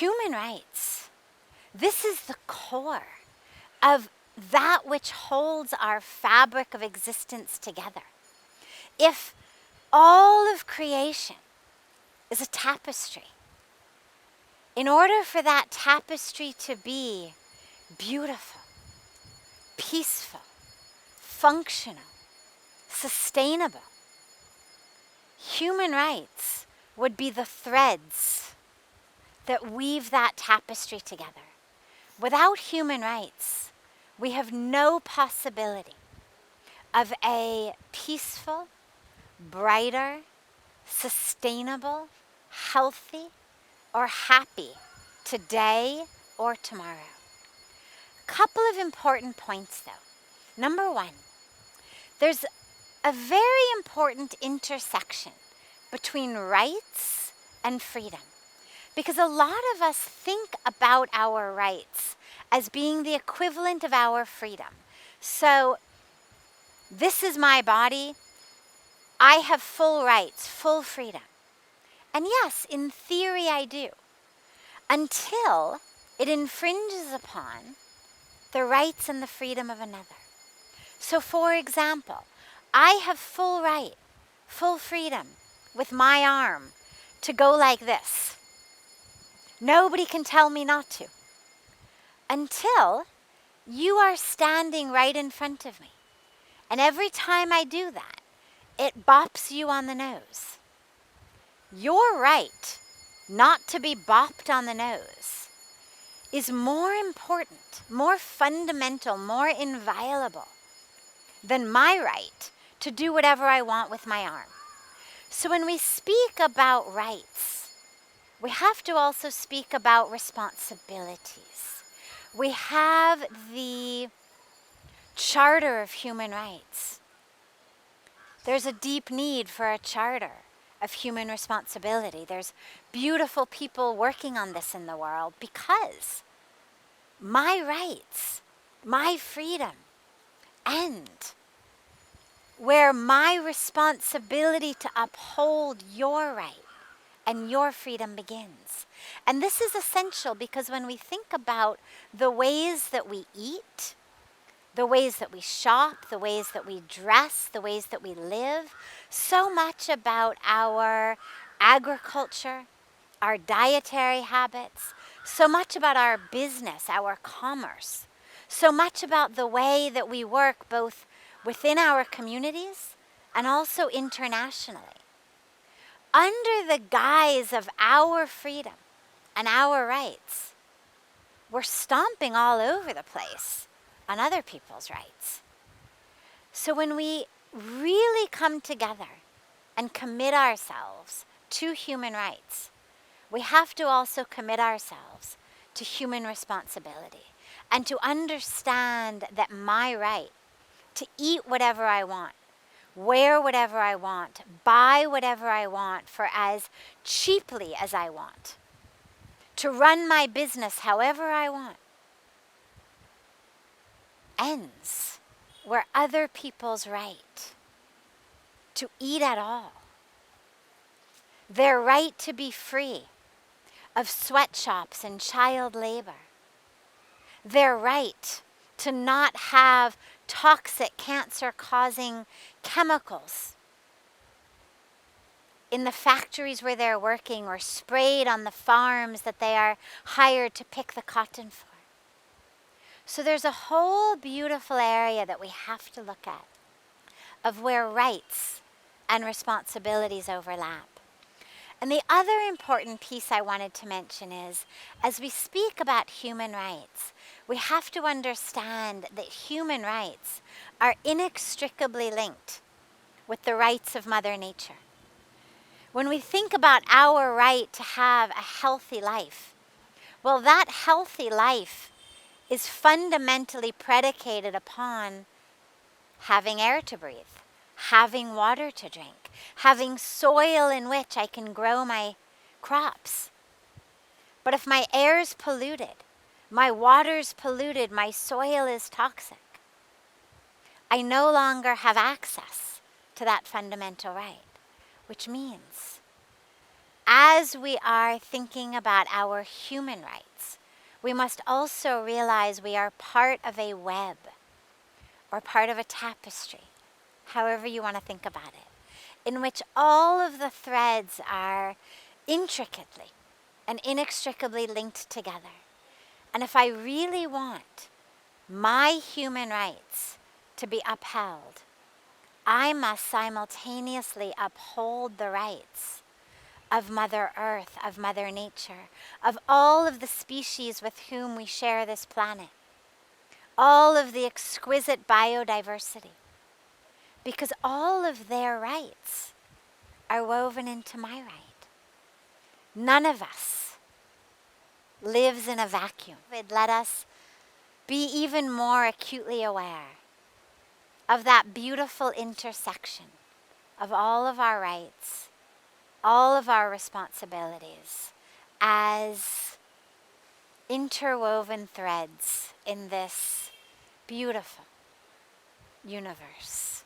Human rights, this is the core of that which holds our fabric of existence together. If all of creation is a tapestry, in order for that tapestry to be beautiful, peaceful, functional, sustainable, human rights would be the threads that weave that tapestry together. Without human rights, we have no possibility of a peaceful, brighter, sustainable, healthy, or happy today or tomorrow. A couple of important points though. Number one, there's a very important intersection between rights and freedom. Because a lot of us think about our rights as being the equivalent of our freedom. So, this is my body. I have full rights, full freedom. And yes, in theory I do. Until it infringes upon the rights and the freedom of another. So for example, I have full right, full freedom with my arm to go like this. Nobody can tell me not to. Until you are standing right in front of me. And every time I do that, it bops you on the nose. Your right not to be bopped on the nose is more important, more fundamental, more inviolable than my right to do whatever I want with my arm. So when we speak about rights, we have to also speak about responsibilities. We have the Charter of Human Rights. There's a deep need for a charter of human responsibility. There's beautiful people working on this in the world because my rights, my freedom end where my responsibility to uphold your right and your freedom begins. And this is essential because when we think about the ways that we eat, the ways that we shop, the ways that we dress, the ways that we live, so much about our agriculture, our dietary habits, so much about our business, our commerce, so much about the way that we work both within our communities and also internationally. Under the guise of our freedom and our rights, we're stomping all over the place on other people's rights. So when we really come together and commit ourselves to human rights, we have to also commit ourselves to human responsibility and to understand that my right to eat whatever I want, wear whatever I want, buy whatever I want for as cheaply as I want, to run my business however I want, ends where other people's right to eat at all, their right to be free of sweatshops and child labor, their right to not have toxic cancer-causing chemicals in the factories where they're working or sprayed on the farms that they are hired to pick the cotton for. So there's a whole beautiful area that we have to look at of where rights and responsibilities overlap. And the other important piece I wanted to mention is, as we speak about human rights, we have to understand that human rights are inextricably linked with the rights of Mother Nature. When we think about our right to have a healthy life, well, that healthy life is fundamentally predicated upon having air to breathe, having water to drink, having soil in which I can grow my crops. But if my air's polluted, my water's polluted, my soil is toxic, I no longer have access to that fundamental right, which means as we are thinking about our human rights, we must also realize we are part of a web or part of a tapestry, however you want to think about it, in which all of the threads are intricately and inextricably linked together. And if I really want my human rights to be upheld, I must simultaneously uphold the rights of Mother Earth, of Mother Nature, of all of the species with whom we share this planet, all of the exquisite biodiversity, because all of their rights are woven into my right. None of us lives in a vacuum. Let us be even more acutely aware of that beautiful intersection of all of our rights, all of our responsibilities as interwoven threads in this beautiful universe.